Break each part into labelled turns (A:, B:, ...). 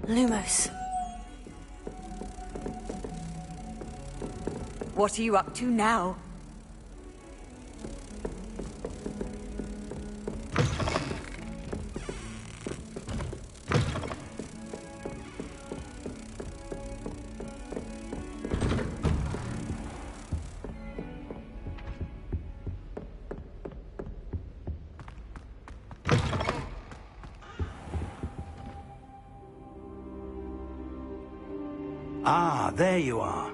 A: Lumos.
B: What are you up to now?
C: Ah, there you are.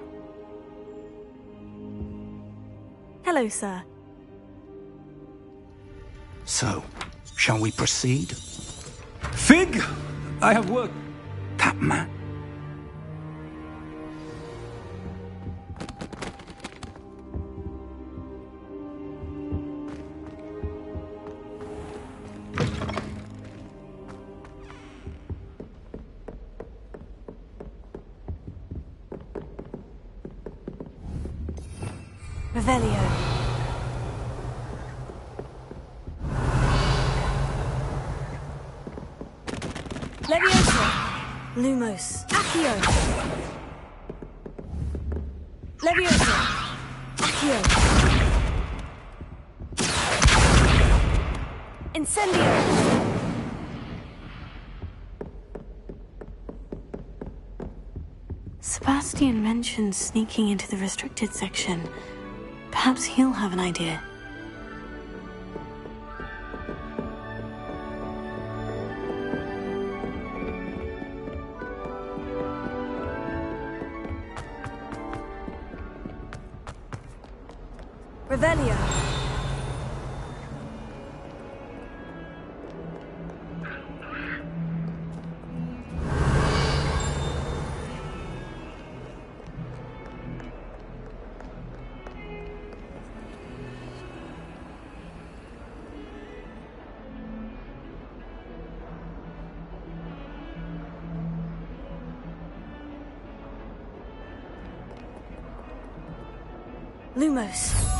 A: Hello, sir.
C: So, shall we proceed? Fig! I have work. That man.
A: Revelio. Leviosa. Lumos. Accio. Leviosa. Accio. Incendio. Sebastian mentioned sneaking into the restricted section. Perhaps he'll have an idea. Revelio. Lumos.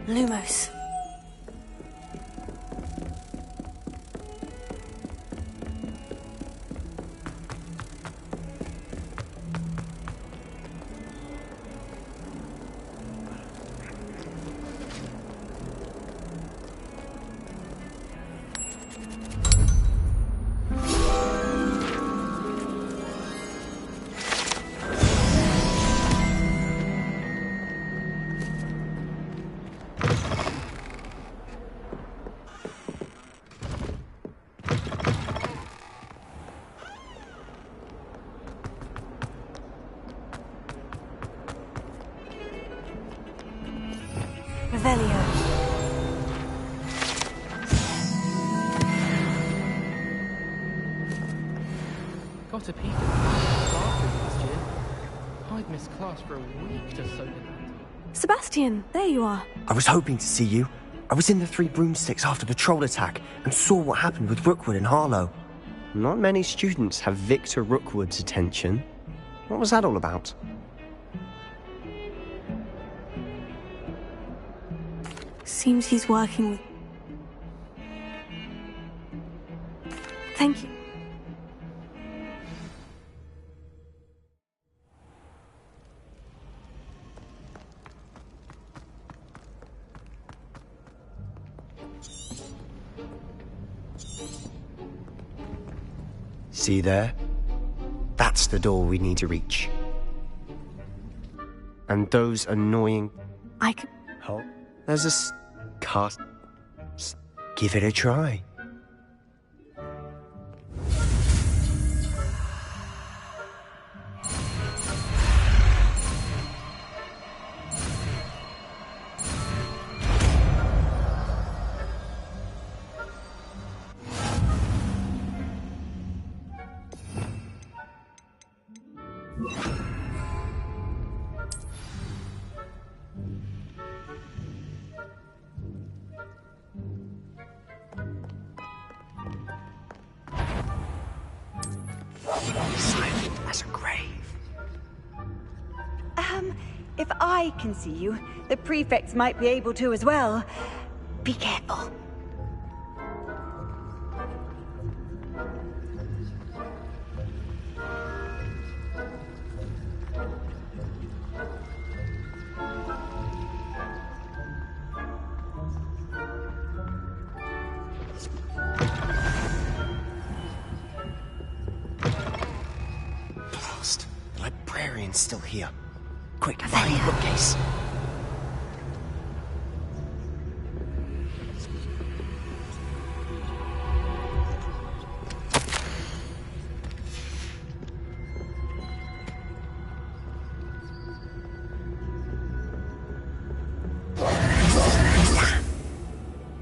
A: Lumos. Revelio.
D: Got a peek at the bathroom last year. I'd missed class for a week to soak in that.
A: Sebastian, there you are.
E: I was hoping to see you. I was in the Three Broomsticks after the troll attack and saw what happened with Rookwood and Harlow.
F: Not many students have Victor Rookwood's attention. What was that all about?
A: Seems he's working with... Thank you.
F: See there? That's the door we need to reach. And those annoying...
A: I could...
F: Oh, there's a cast... Give it a try.
E: Silent as a grave.
B: If I can see you, the prefects might be able to as well. Be careful.
E: Blast. The librarian's still here. Quick, find the bookcase.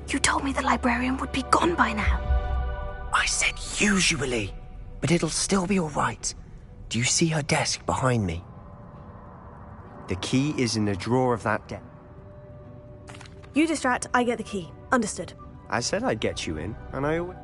A: You told me the librarian would be gone by now.
E: I said usually, but it'll still be all right. Do you see her desk behind me?
F: The key is in the drawer of that desk.
G: You distract, I get the key. Understood.
F: I said I'd get you in, and I always...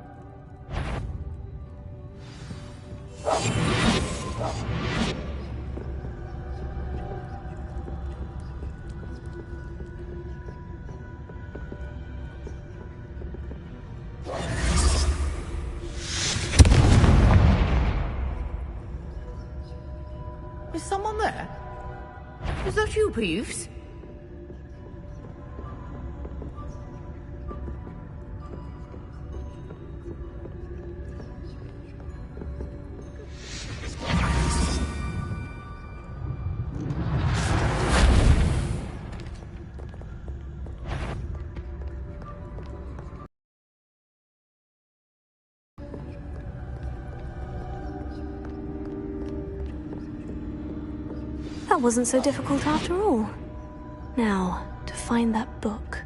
H: Is someone there? Is that you, Peeves?
A: That wasn't so difficult after all. Now, to find that book.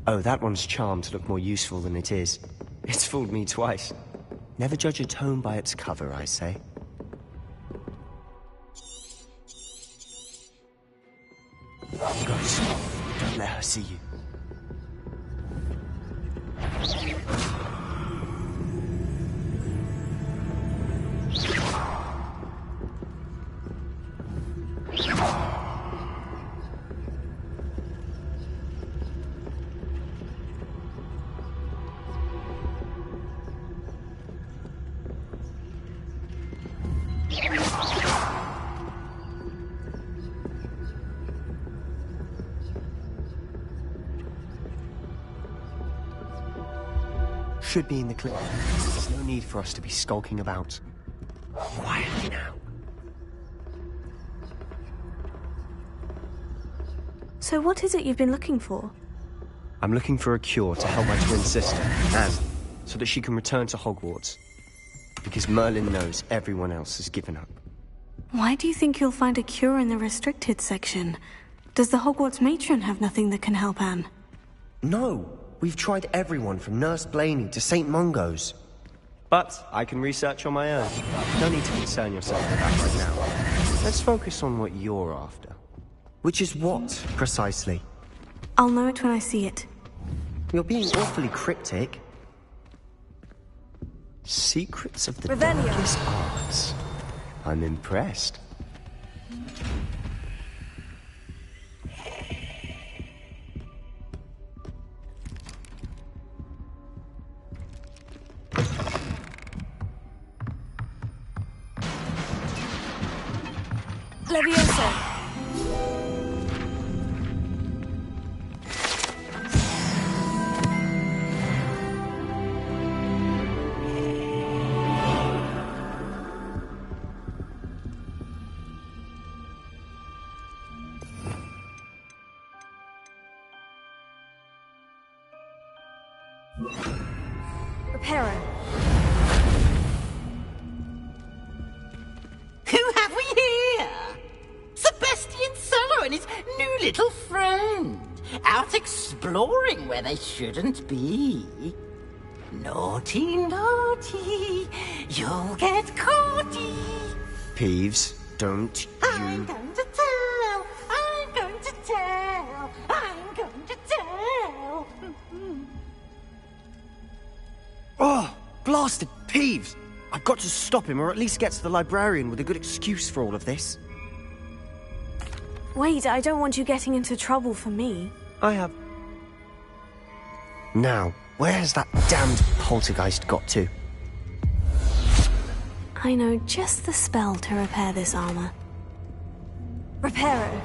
F: Oh, that one's charmed to look more useful than it is. It's fooled me twice. Never judge a tome by its cover, I say.
E: Go slow. Don't let her see you.
F: should be in the clinic. There's no need for us to be skulking about.
E: Quietly now.
G: So what is it you've been looking for?
F: I'm looking for a cure to help my twin sister, Anne, so that she can return to Hogwarts. Because Merlin knows everyone else has given up.
A: Why do you think you'll find a cure in the restricted section? Does the Hogwarts matron have nothing that can help Anne?
E: No, we've tried everyone from Nurse Blaney to St. Mungo's.
F: But I can research on my own. No need to concern yourself with that right now. Let's focus on what you're after.
E: Which is what, precisely?
A: I'll know it when I see it.
E: You're being awfully cryptic.
F: Secrets of the
G: Revelio.
F: darkest arts. I'm impressed.
G: Levioso. Reparo.
H: Who have we here? Sebastian Solo and his new little friend. Out exploring where they shouldn't be. Naughty, naughty. You'll get caughty.
F: Peeves, don't
H: I'm
F: you...
H: going to tell. I'm going to tell. I'm going to tell.
F: Oh, blasted Peeves! I've got to stop him, or at least get to the librarian with a good excuse for all of this.
G: Wait, I don't want you getting into trouble for me.
F: I have... Now, where has that damned poltergeist got to?
A: I know just the spell to repair this armor.
G: Reparo.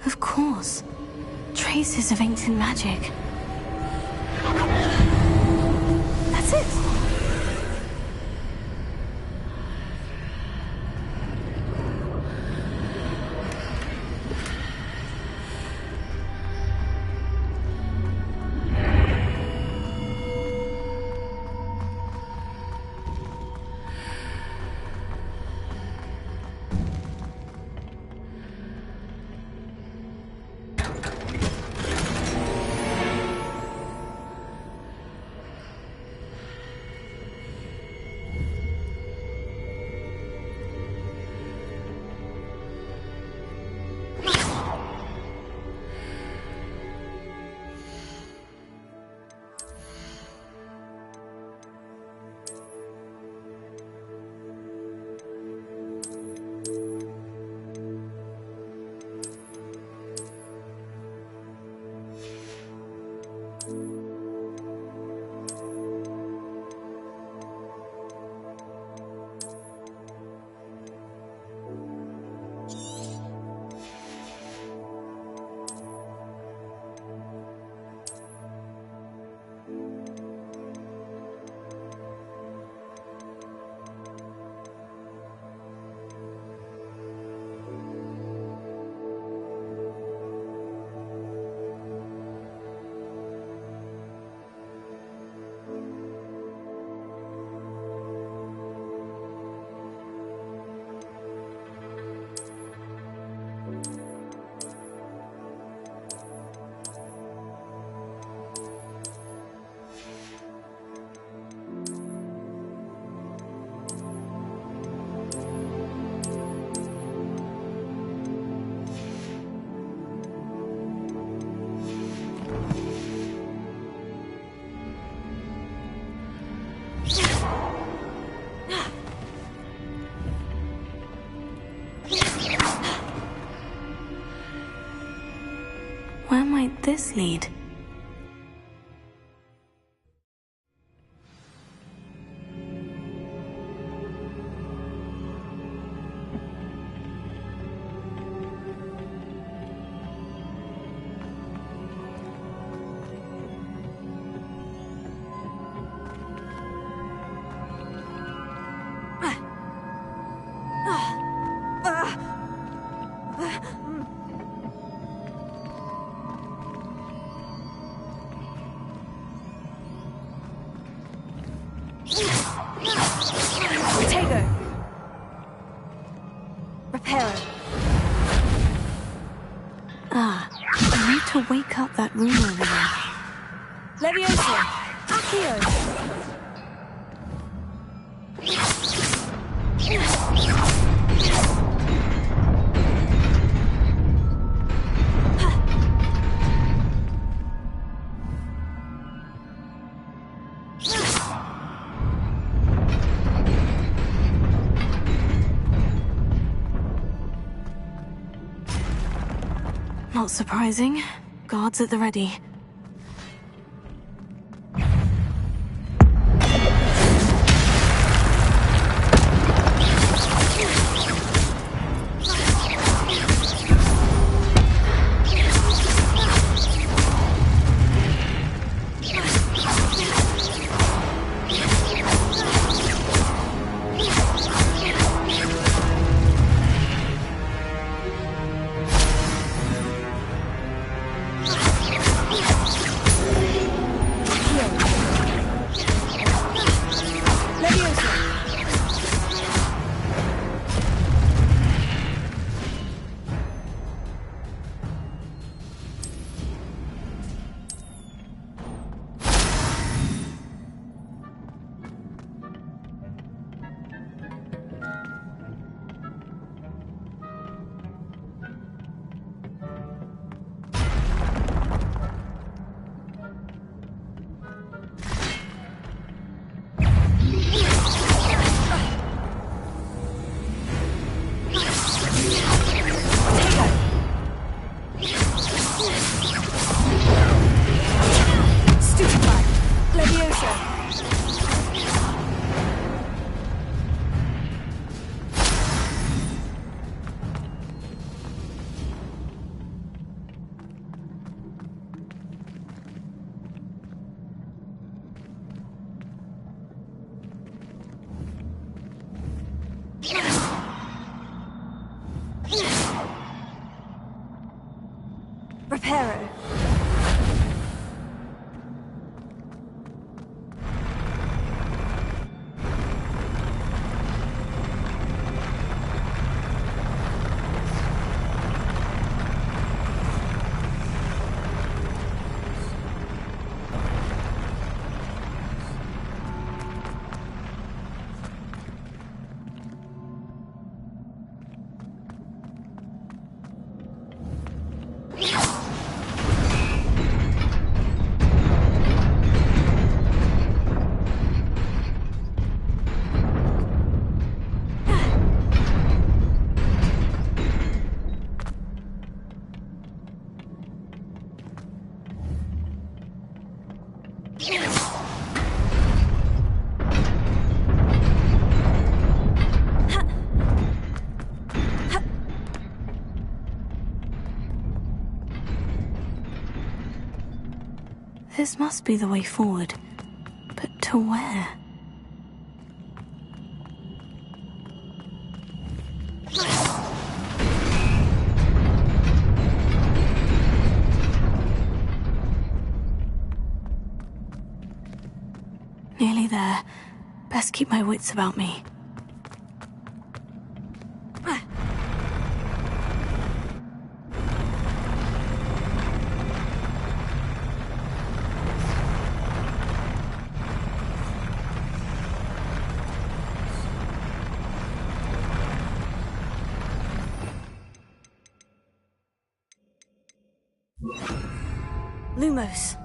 A: Of course. Traces of ancient magic. That's it. Where might this lead? I need to wake up that room over there.
G: Leviosa! Accio!
A: Not surprising. Guards at the ready.
G: Reparo.
A: This must be the way forward. But to where? Nearly there. Best keep my wits about me.
G: Lumos.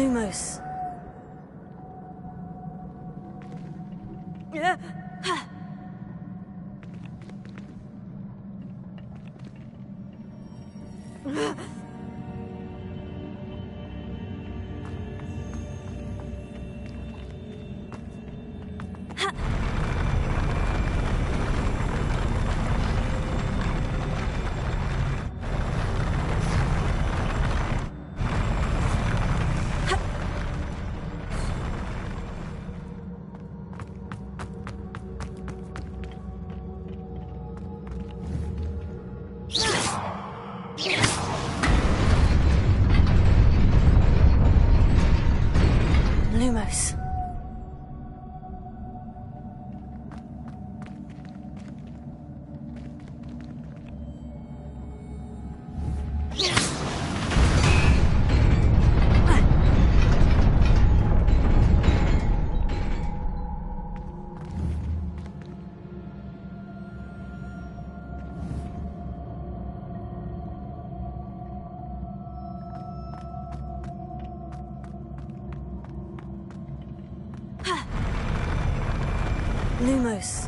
G: Lumos. Lumos. Lumos.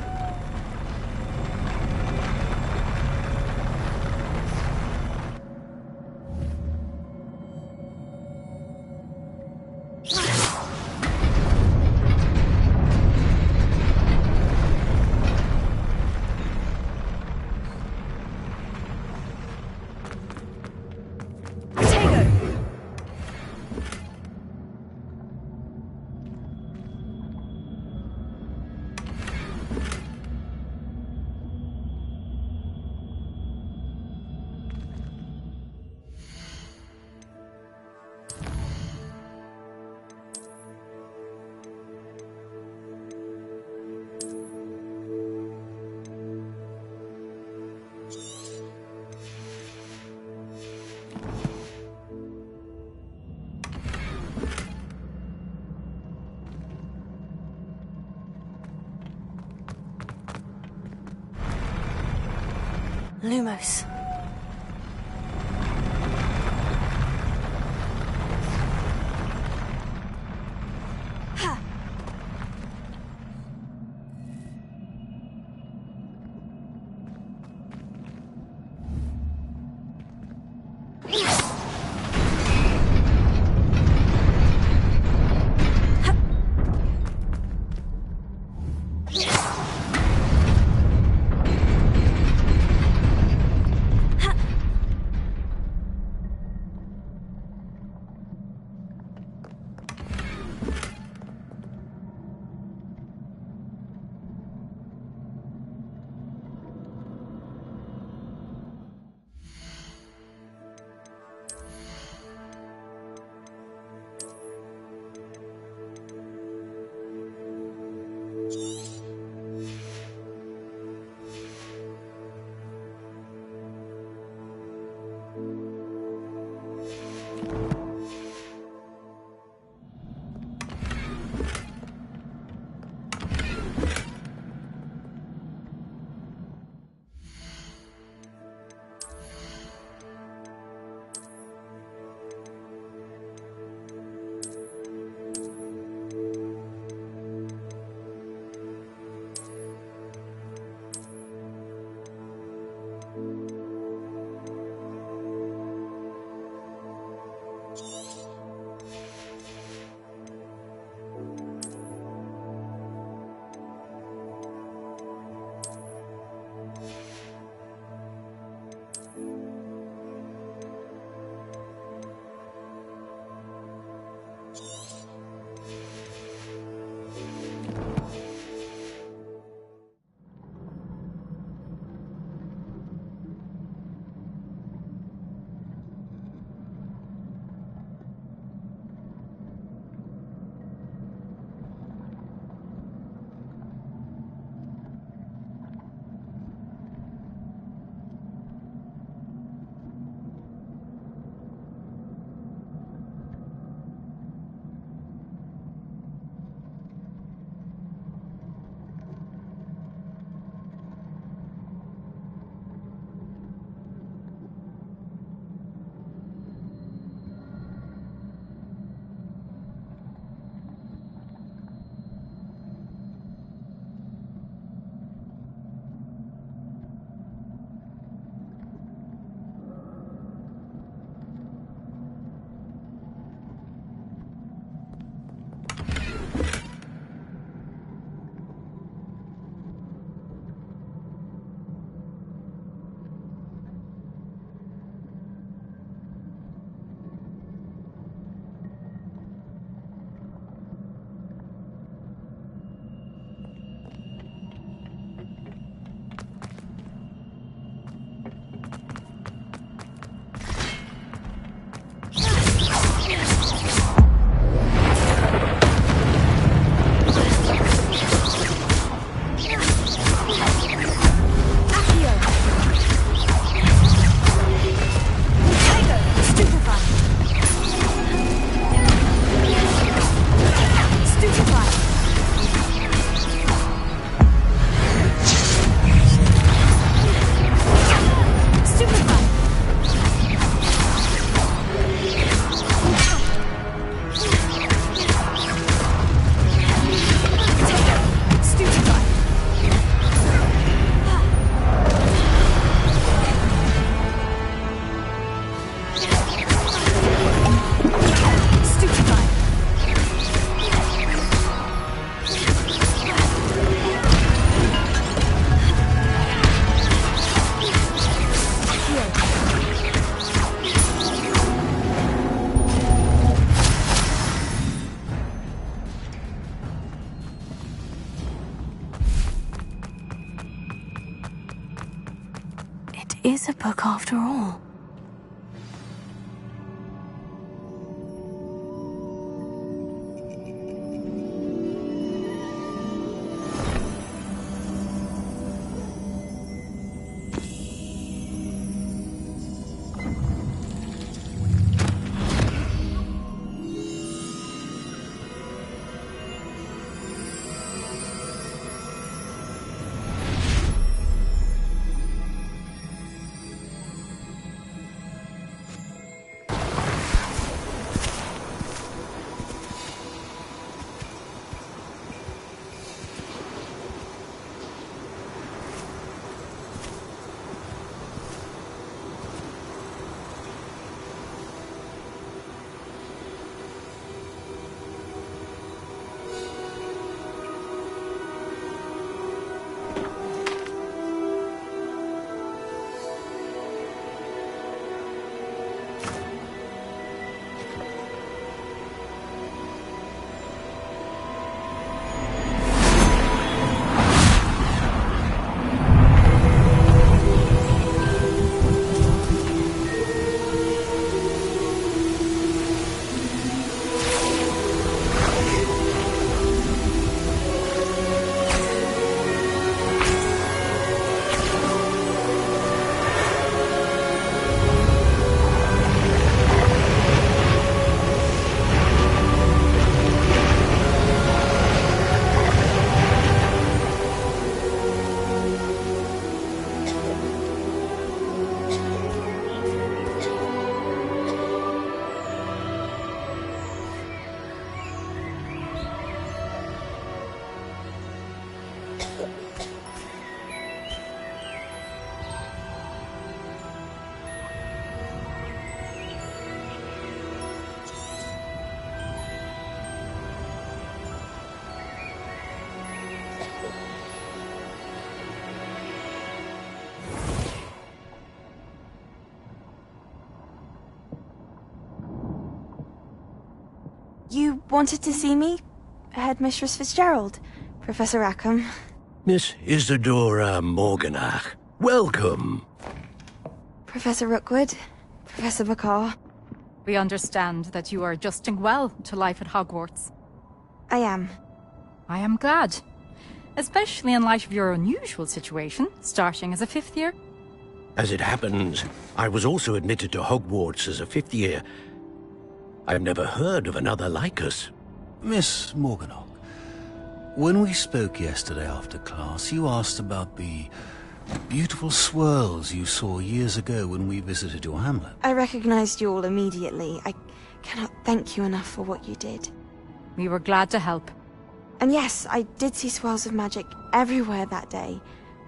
G: Lumos.
A: is a book after all.
G: You wanted to see me? Headmistress Fitzgerald? Professor Rackham?
I: Miss Isadora Morganach, welcome.
G: Professor Rookwood? Professor Bakar?
J: We understand that you are adjusting well to life at Hogwarts.
G: I am.
J: I am glad. Especially in light of your unusual situation, starting as a 5th year.
I: As it happens, I was also admitted to Hogwarts as a 5th year. I've never heard of another like us.
C: Miss Morganach, when we spoke yesterday after class, you asked about the beautiful swirls you saw years ago when we visited your hamlet.
G: I recognized you all immediately. I cannot thank you enough for what you did.
J: We were glad to help.
G: And yes, I did see swirls of magic everywhere that day.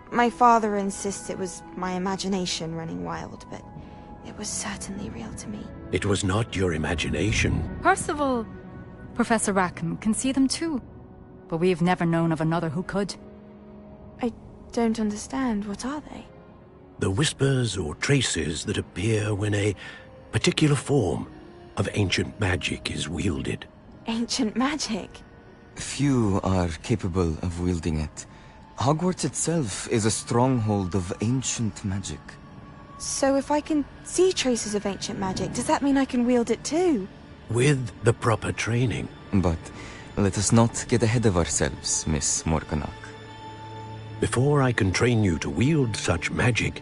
G: My father insists it was my imagination running wild, but it was certainly real to me.
I: It was not your imagination.
J: Percival, Professor Rackham can see them too. But we've never known of another who could.
G: I don't understand. What are they?
I: The whispers or traces that appear when a particular form of ancient magic is wielded.
G: Ancient magic?
K: Few are capable of wielding it. Hogwarts itself is a stronghold of ancient magic.
G: So if I can see traces of ancient magic, does that mean I can wield it too?
I: With the proper training.
K: But let us not get ahead of ourselves, Miss Morganach.
I: Before I can train you to wield such magic,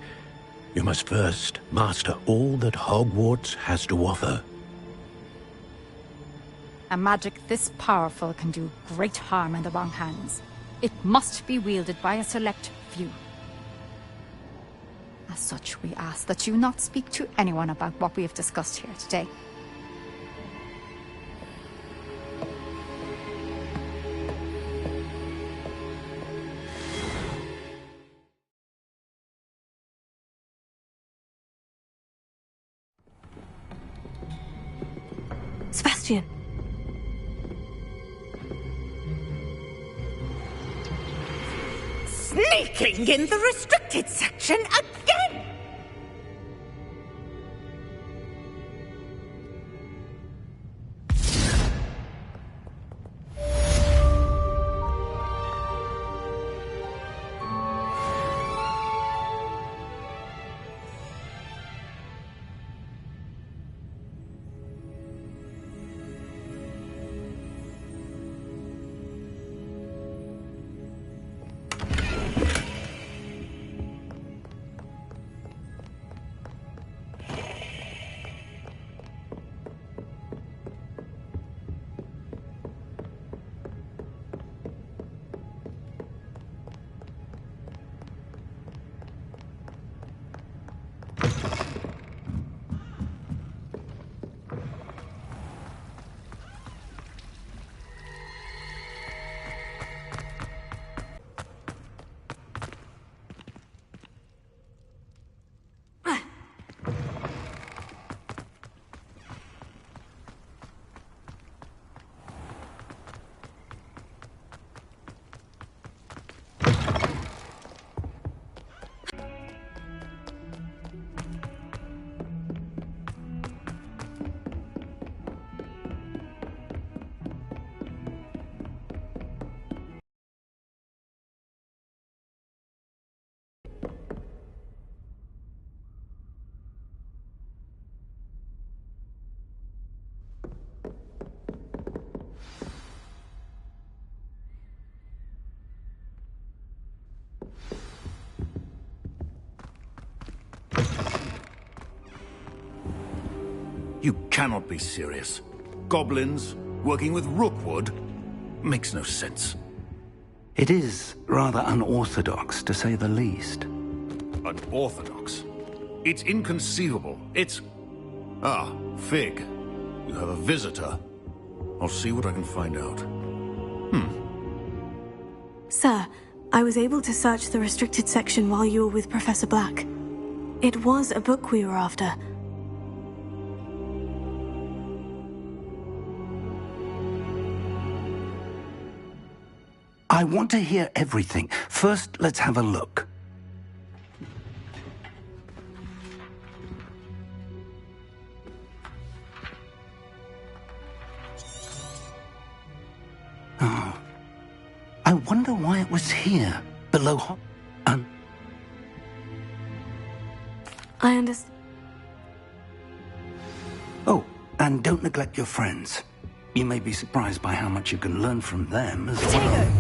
I: you must first master all that Hogwarts has to offer.
J: A magic this powerful can do great harm in the wrong hands. It must be wielded by a select few. As such, we ask that you not speak to anyone about what we have discussed here today.
A: Sebastian!
H: Sneaking in the restricted section again!
C: You cannot be serious. Goblins working with Rookwood? Makes no sense.
L: It is rather unorthodox, to say the least.
C: Unorthodox? It's inconceivable. It's... Ah, Fig. You have a visitor. I'll see what I can find out.
A: Sir, I was able to search the restricted section while you were with Professor Black. It was a book we were after.
L: I want to hear everything. First, let's have a look. Oh. I wonder why it was here, below
A: I understand.
L: Oh, and don't neglect your friends. You may be surprised by how much you can learn from them as well.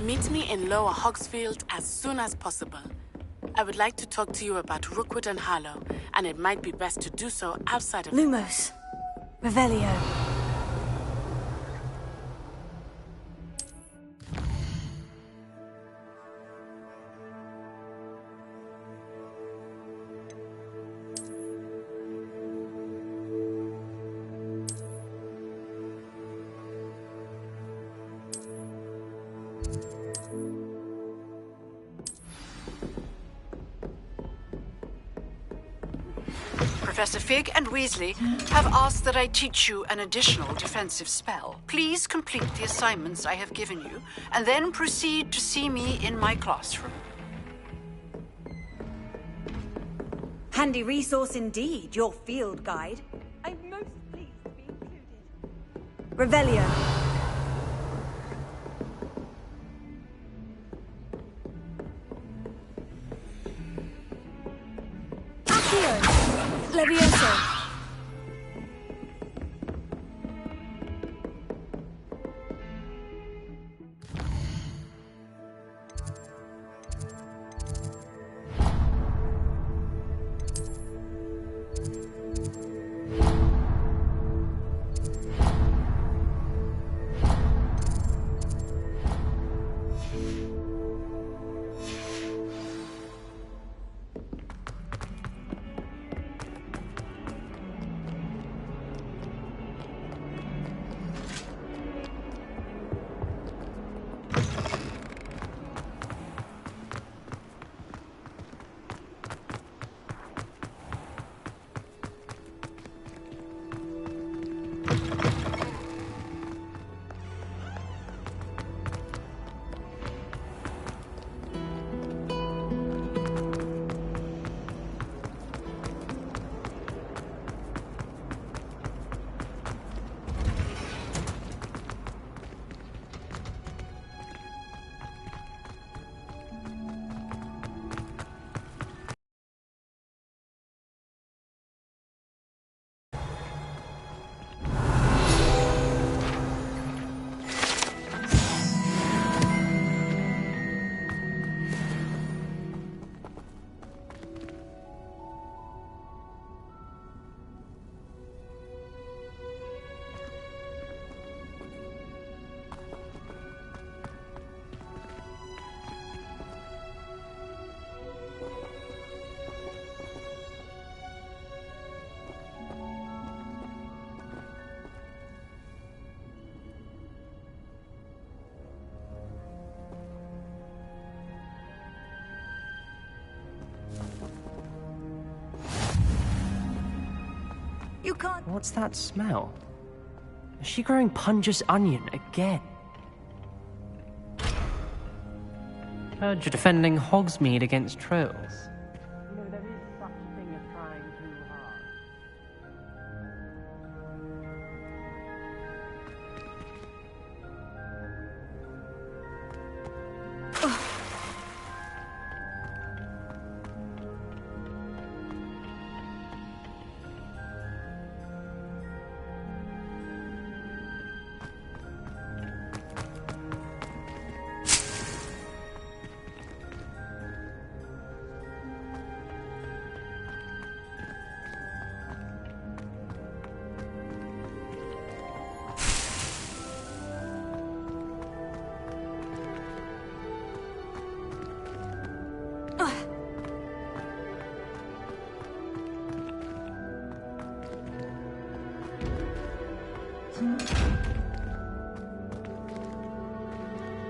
M: Meet me in Lower Hogsfield as soon as possible. I would like to talk to you about Rookwood and Harlow, and it might be best to do so outside of...
A: Lumos. Revelio.
N: Professor Fig and Weasley have asked that I teach you an additional defensive spell. Please complete the assignments I have given you, and then proceed to see me in my classroom.
B: Handy resource indeed, your field guide. I'm most pleased to be included. Revelio.
A: Levioso.
B: You can't...
E: What's that smell? Is she growing Punja's onion again?
D: Heard you're defending Hogsmeade against trolls.
E: There is such a thing as trying too hard.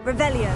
B: Revelio.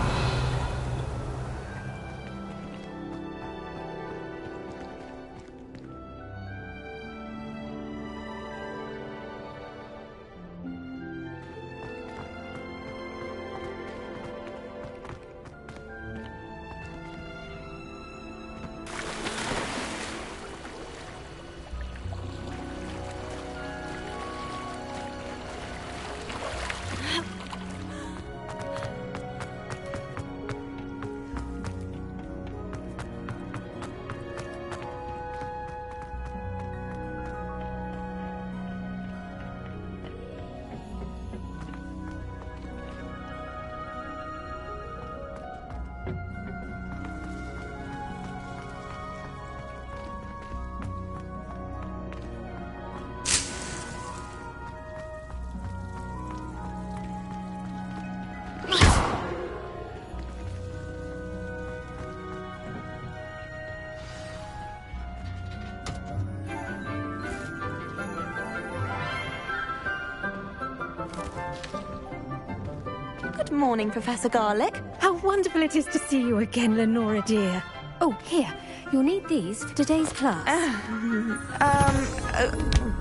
O: Good morning, Professor Garlic.
P: How wonderful it is to see you again, Lenora dear. Oh, here. You'll need these for today's class.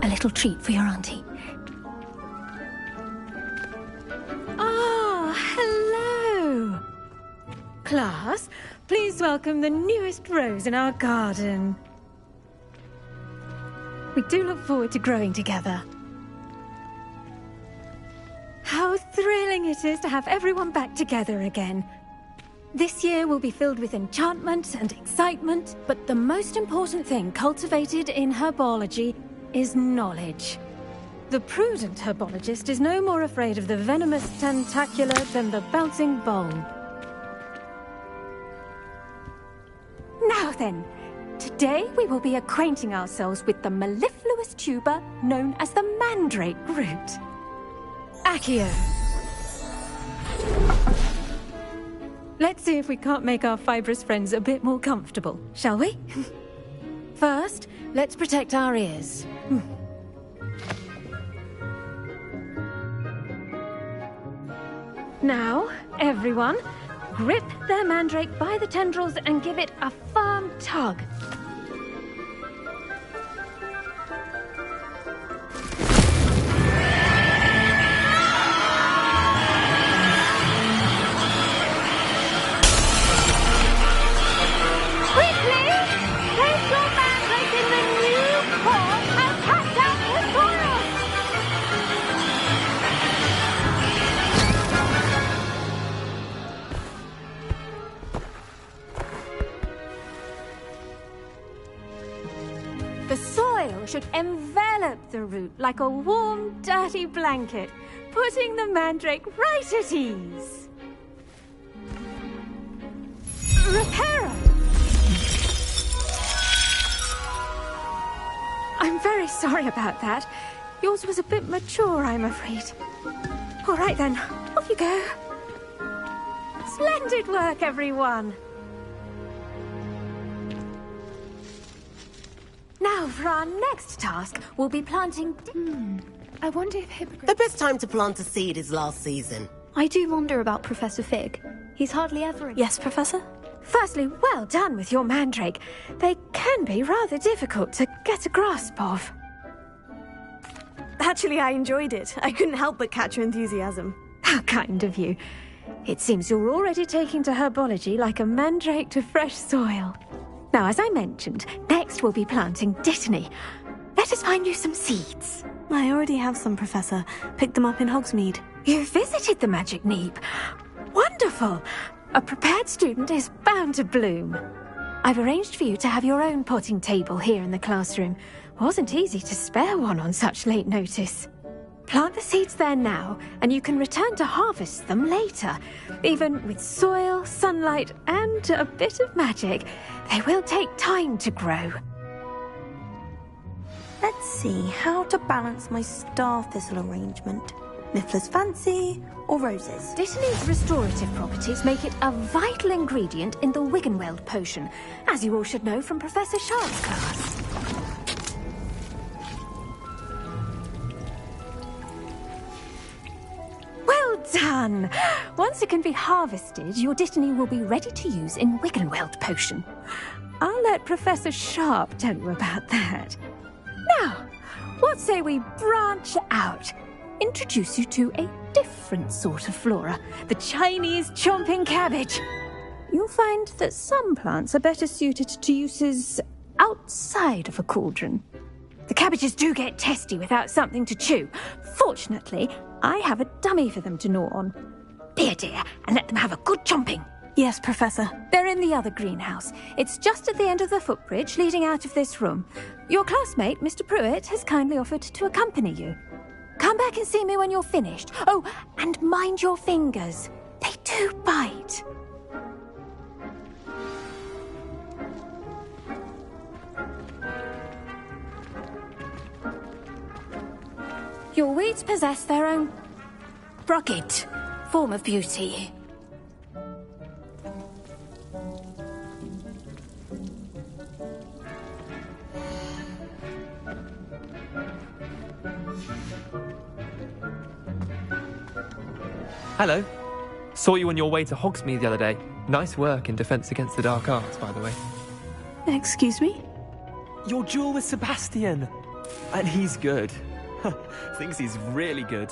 P: A little treat for your auntie. Ah, hello. Class, please welcome the newest rose in our garden. We do look forward to growing together. How thrilling it is to have everyone back together again. This year will be filled with enchantment and excitement, but the most important thing cultivated in herbology is knowledge. The prudent herbologist is no more afraid of the venomous tentacula than the bouncing bulb. Now then, today we will be acquainting ourselves with the mellifluous tuber known as the mandrake root. Accio. Let's see if we can't make our fibrous friends a bit more comfortable, shall we? First, let's protect our ears. Now, everyone, grip their mandrake by the tendrils and give it a firm tug. The soil should envelop the root like a warm, dirty blanket, putting the mandrake right at ease. Reparo! I'm very sorry about that. Yours was a bit mature, I'm afraid. All right then, off you go. Splendid work, everyone. Now, for our next task, we'll be planting...
O: I wonder if Hippogriff...
Q: The best time to plant a seed is last season.
O: I do wonder about Professor Fig. He's hardly ever in...
A: Yes, Professor?
P: Firstly, well done with your mandrake. They can be rather difficult to get a grasp of.
A: Actually, I enjoyed it. I couldn't help but catch your enthusiasm.
P: How kind of you. It seems you're already taking to herbology like a mandrake to fresh soil. Now, as I mentioned, next we'll be planting Dittany. Let us find you some seeds.
A: I already have some, Professor. Picked them up in Hogsmeade.
P: You visited the Magic Neep. Wonderful! A prepared student is bound to bloom. I've arranged for you to have your own potting table here in the classroom. Wasn't easy to spare one on such late notice. Plant the seeds there now, and you can return to harvest them later. Even with soil, sunlight, and a bit of magic, they will take time to grow.
O: Let's see how to balance my star thistle arrangement. Niffler's fancy or roses?
P: Dittany's restorative properties make it a vital ingredient in the Wiggenweld potion, as you all should know from Professor Sharp's class. done! Once it can be harvested, your Dittany will be ready to use in Wiggenweld potion. I'll let Professor Sharp tell you about that. Now, what say we branch out? Introduce you to a different sort of flora, the Chinese chomping cabbage. You'll find that some plants are better suited to uses outside of a cauldron. The cabbages do get testy without something to chew. Fortunately, I have a dummy for them to gnaw on. Be a dear and let them have a good chomping.
A: Yes, Professor.
P: They're in the other greenhouse. It's just at the end of the footbridge leading out of this room. Your classmate, Mr. Pruitt, has kindly offered to accompany you. Come back and see me when you're finished. Oh, and mind your fingers. They do bite. Your weeds possess their own rugged form of beauty.
R: Hello. Saw you on your way to Hogsmeade the other day. Nice work in Defense Against the Dark Arts, by the way.
A: Excuse me?
R: Your duel with Sebastian. And he's good. Thinks he's really good.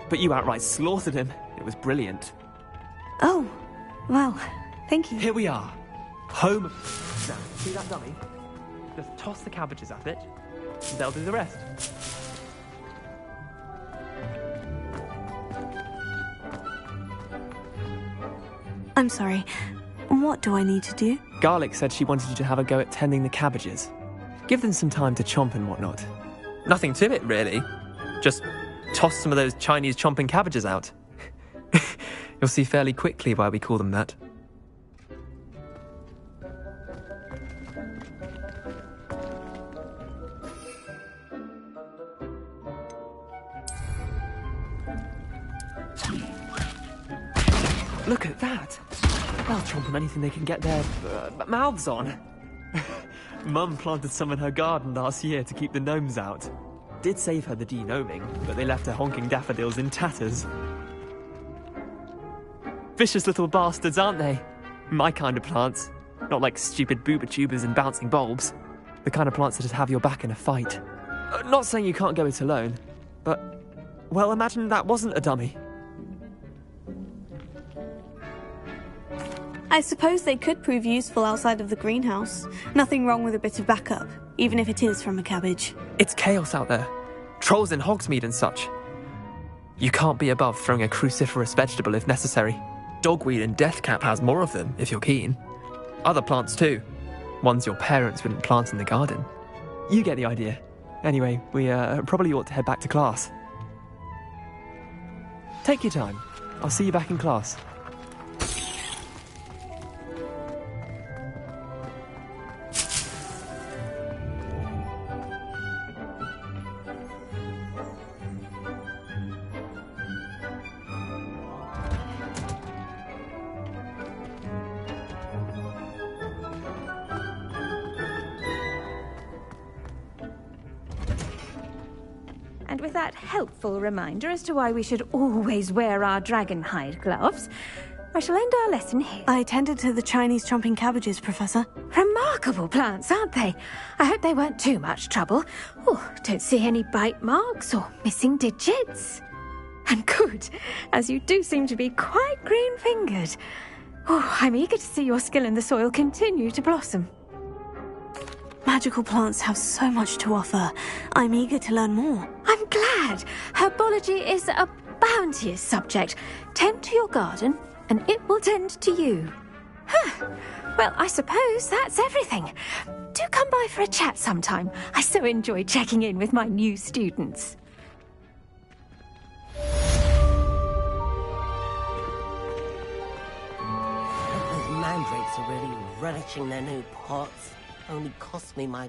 R: But you outright slaughtered him. It was brilliant.
A: Oh, well, thank you.
R: Here we are. Home. Now, see that dummy? Just toss the cabbages at it, and they'll do the rest.
A: I'm sorry. What do I need to do?
R: Garlic said she wanted you to have a go at tending the cabbages. Give them some time to chomp and whatnot. Nothing to it, really. Just toss some of those Chinese chomping cabbages out. You'll see fairly quickly why we call them that. Look at that! They'll chomp on anything they can get their mouths on. Mum planted some in her garden last year to keep the gnomes out. Did save her the de-gnoming, but they left her honking daffodils in tatters. Vicious little bastards, aren't they? My kind of plants. Not like stupid booba tubers and bouncing bulbs. The kind of plants that'd have your back in a fight. Not saying you can't go it alone, but... well, imagine that wasn't a dummy.
A: I suppose they could prove useful outside of the greenhouse. Nothing wrong with a bit of backup, even if it is from a cabbage.
R: It's chaos out there. Trolls in Hogsmeade and such. You can't be above throwing a cruciferous vegetable if necessary. Dogweed and deathcap has more of them, if you're keen. Other plants too. Ones your parents wouldn't plant in the garden. You get the idea. Anyway, we probably ought to head back to class. Take your time. I'll see you back in class.
P: And with that helpful reminder as to why we should always wear our dragon hide gloves, I shall end our lesson here.
A: I tended to the Chinese chomping cabbages, Professor.
P: Remarkable plants, aren't they? I hope they weren't too much trouble. Oh, don't see any bite marks or missing digits. And good, as you do seem to be quite green-fingered. Oh, I'm eager to see your skill in the soil continue to blossom.
A: Magical plants have so much to offer. I'm eager to learn more.
P: I'm glad. Herbology is a bounteous subject. Tend to your garden, and it will tend to you. Huh. Well, I suppose that's everything. Do come by for a chat sometime. I so enjoy checking in with my new students.
Q: Those mandrakes are really relishing their new pots. Only cost me my